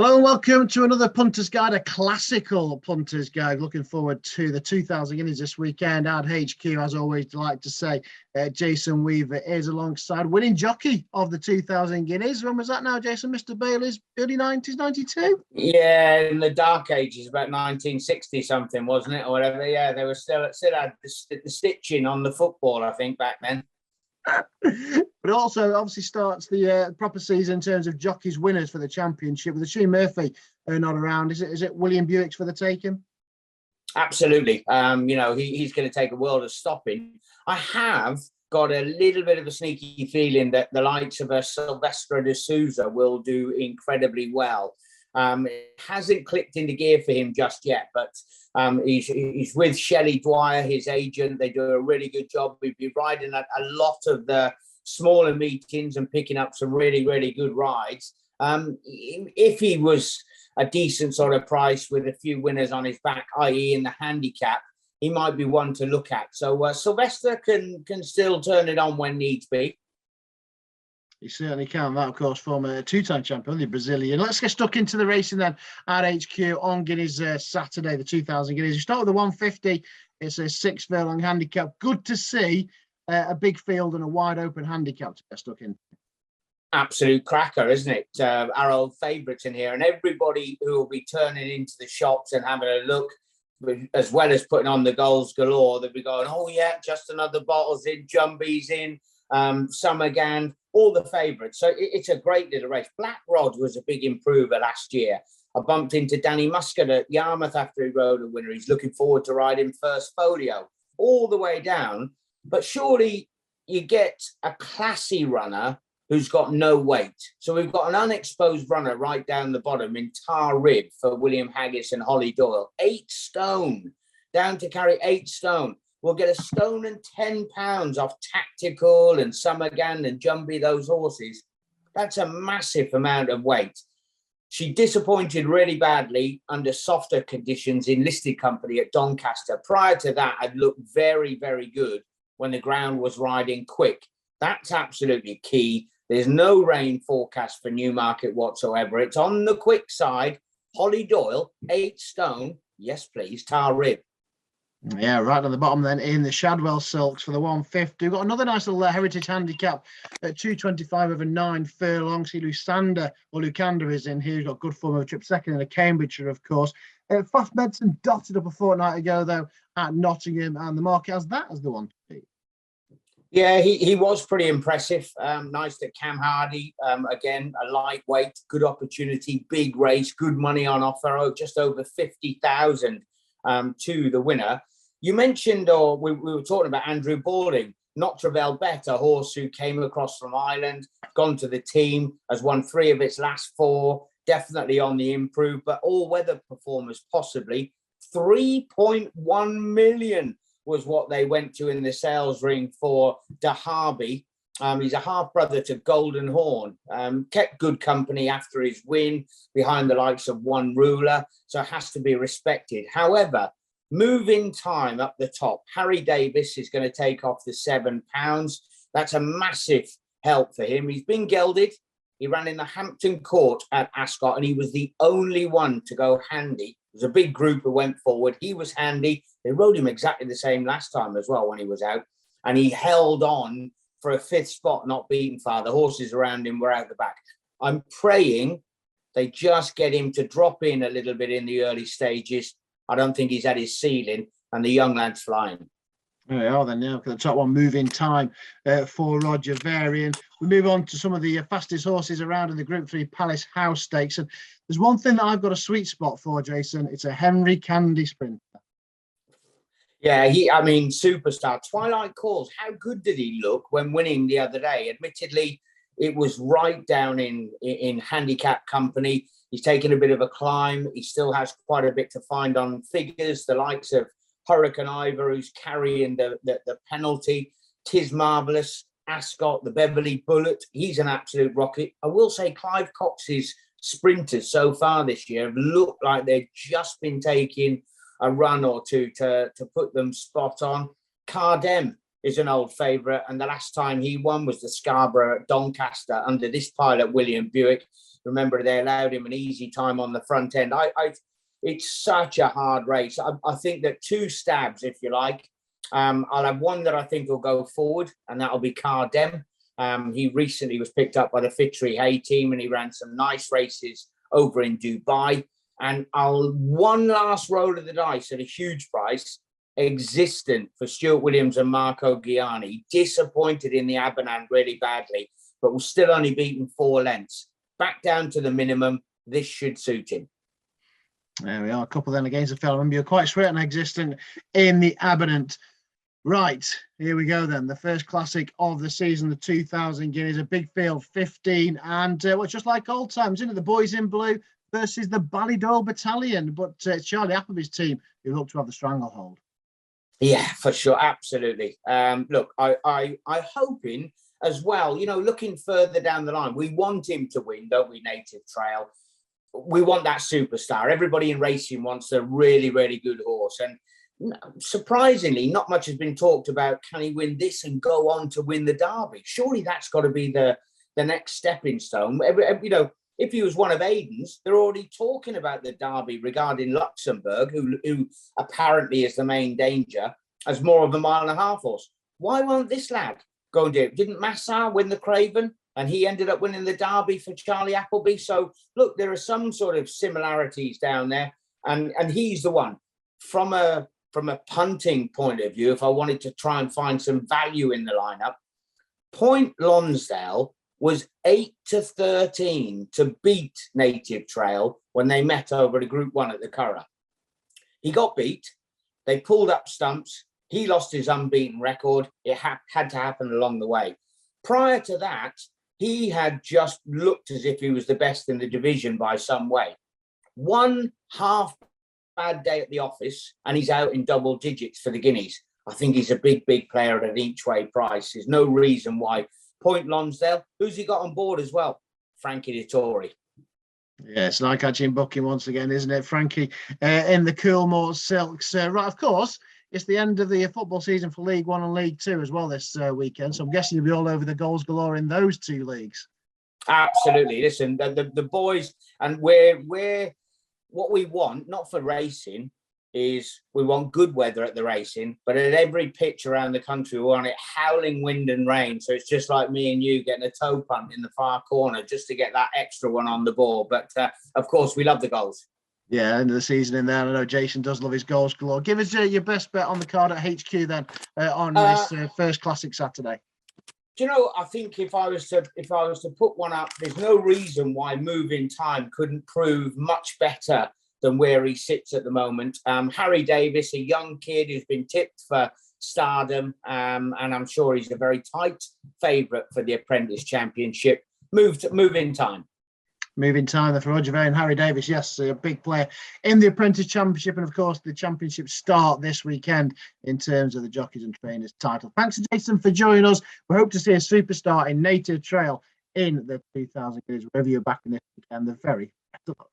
Hello and welcome to another Punters Guide, a classical Punters Guide. Looking forward to the 2000 Guineas this weekend at HQ. As always, delight to say Jason Weaver is alongside winning jockey of the 2000 Guineas. When was that now, Jason? Mr. Bailey's early 90s, 92? Yeah, in the dark ages, about 1960 something, wasn't it, or whatever. Yeah, they were still had the stitching on the football, I think, back then. But it also obviously starts the proper season in terms of jockeys winners for the championship with the Sheen Murphy not around. Is it William Buick's for the taking? Absolutely. He's going to take a world of stopping. I have got a little bit of a sneaky feeling that the likes of a Silvestre de Souza will do incredibly well. It hasn't clicked into gear for him just yet, but he's with Shelley Dwyer, his agent. They do a really good job. We've been riding at a lot of the smaller meetings and picking up some really, really good rides. If he was a decent sort of price with a few winners on his back, i.e. in the handicap, he might be one to look at. So Sylvester can still turn it on when needs be. You certainly can. That, of course, former two-time champion, the Brazilian. Let's get stuck into the racing then at HQ on Guineas Saturday, the 2000 Guineas. You start with the 150. It's a 6 furlong handicap. Good to see a big field and a wide open handicap to get stuck in. Absolute cracker, isn't it? Our old favourites in here, and everybody who will be turning into the shops and having a look, as well as putting on the goals galore, they'll be going, oh yeah, just another bottles in, Jumbies in, Summergan, all the favourites. So it's a great little race. Black Rod was a big improver last year. I bumped into Danny Muscat at Yarmouth after he rode a winner. He's looking forward to riding First Folio all the way down. But surely you get a classy runner who's got no weight. So we've got an unexposed runner right down the bottom in Tarhib for William Haggis and Holly Doyle. 8 stone, down to carry 8 stone. We'll get a stone and 10 pounds off Tactical and Summergan and Jumbie, those horses. That's a massive amount of weight. She disappointed really badly under softer conditions in listed company at Doncaster. Prior to that, I'd looked very, very good when the ground was riding quick. That's absolutely key. There's no rain forecast for Newmarket whatsoever. It's on the quick side. Holly Doyle, 8 stone. Yes, please, Tarhib. Yeah, right on the bottom then in the Shadwell Silks for the 150. We've got another nice little heritage handicap at 225 over 9 furlongs. See Lucander is in here. He's got good form of a trip second in a Cambridgeshire, of course. Fast Medicine dotted up a fortnight ago, though, at Nottingham, and the market has that as the one to beat. Yeah, he was pretty impressive. Nice that Cam Hardy, again, a lightweight, good opportunity, big race, good money on offer, just over 50,000 to the winner. You mentioned, or we were talking about Andrew Balding, Notre Bet, a horse who came across from Ireland, gone to the team, has won 3 of its last 4, definitely on the improve, but all-weather performers possibly. 3.1 million was what they went to in the sales ring for Derby. He's a half-brother to Golden Horn, kept good company after his win behind the likes of One Ruler, so has to be respected. However, Movin time up the top. Harry Davis is going to take off the £7. That's a massive help for him. He's been gelded. He ran in the Hampton Court at Ascot, and he was the only one to go handy. There was a big group who went forward. He was handy. They rode him exactly the same last time as well when he was out, and he held on for a 5th spot, not beaten far. The horses around him were out the back. I'm praying they just get him to drop in a little bit in the early stages. I don't think he's at his ceiling, and the young lad's flying. There we are then now. The top one, Moving Time for Roger Varian. We move on to some of the fastest horses around in the Group 3 Palace House Stakes. And there's one thing that I've got a sweet spot for, Jason. It's a Henry Candy Sprinter. Yeah, superstar. Twilight Calls, how good did he look when winning the other day? Admittedly, it was right down in handicap company. He's taken a bit of a climb. He still has quite a bit to find on figures, the likes of Hurricane Ivor, who's carrying the penalty. Tis Marvellous, Ascot, the Beverley Bullet. He's an absolute rocket. I will say Clive Cox's sprinters so far this year have looked like they've just been taking a run or two to put them spot on. Khaadem is an old favourite, and the last time he won was the Scarborough at Doncaster under this pilot, William Buick. Remember, they allowed him an easy time on the front end. It's such a hard race. I think that 2 stabs, if you like. I'll have one that I think will go forward, and that'll be Khaadem. He recently was picked up by the Fitri Hay team, and he ran some nice races over in Dubai. And one last roll of the dice at a huge price. Existent for Stuart Williams and Marco Gianni. Disappointed in the Abanant really badly, but was still only beaten 4 lengths. Back down to the minimum. This should suit him. There we are. A couple then against the field. I remember you're quite straight on Existent in the Abanant. Right, here we go then. The first classic of the season, the 2000 Guineas, a big field, 15. And it's just like old times, isn't it? The boys in blue versus the Ballydoyle Battalion. But it's Charlie Appleby's team who look to have the stranglehold. Yeah, for sure. Absolutely. Look, I hoping as well, looking further down the line, we want him to win, don't we, Native Trail? We want that superstar. Everybody in racing wants a really, really good horse. And surprisingly, not much has been talked about. Can he win this and go on to win the Derby? Surely that's got to be the next stepping stone. If he was one of Aidan's, they're already talking about the Derby regarding Luxembourg, who apparently is the main danger, as more of a 1.5 mile horse. Why won't this lad go and do it? Didn't Massar win the Craven? And he ended up winning the Derby for Charlie Appleby. So, look, there are some sort of similarities down there. And he's the one. From a punting point of view, if I wanted to try and find some value in the lineup, Point Lonsdale was 8-13 to beat Native Trail when they met over at Group 1 at the Curragh. He got beat. They pulled up stumps. He lost his unbeaten record. It had to happen along the way. Prior to that, he had just looked as if he was the best in the division by some way. 1 half bad day at the office, and he's out in double digits for the Guineas. I think he's a big, big player at an each-way price. There's no reason why. Point Lonsdale, who's he got on board as well? Frankie Dettori. Yeah, it's like catching booking once again, isn't it, Frankie? In the Coolmore Silks. Right, of course, it's the end of the football season for League One and League Two as well this weekend. So I'm guessing you'll be all over the goals galore in those 2 leagues. Absolutely. Listen, the boys, and we're what we want, not for racing, is we want good weather at the racing, but at every pitch around the country, we want it howling wind and rain. So it's just like me and you getting a toe punt in the far corner just to get that extra one on the ball. But of course, we love the goals. Yeah, end of the season in there. I know Jason does love his goals galore. Give us your best bet on the card at HQ then on this first classic Saturday. Do you know, I think if I was to put one up, there's no reason why Movin Time couldn't prove much better than where he sits at the moment. Harry Davis, a young kid who's been tipped for stardom, and I'm sure he's a very tight favourite for the Apprentice Championship. Movin Time. Moving time for Roger Vane and Harry Davis. Yes, a big player in the Apprentice Championship, and of course the championship start this weekend in terms of the Jockeys and Trainers title. Thanks to Jason for joining us. We hope to see a superstar in Native Trail in the 2000 Guineas, wherever you're back in this weekend. The very best of luck.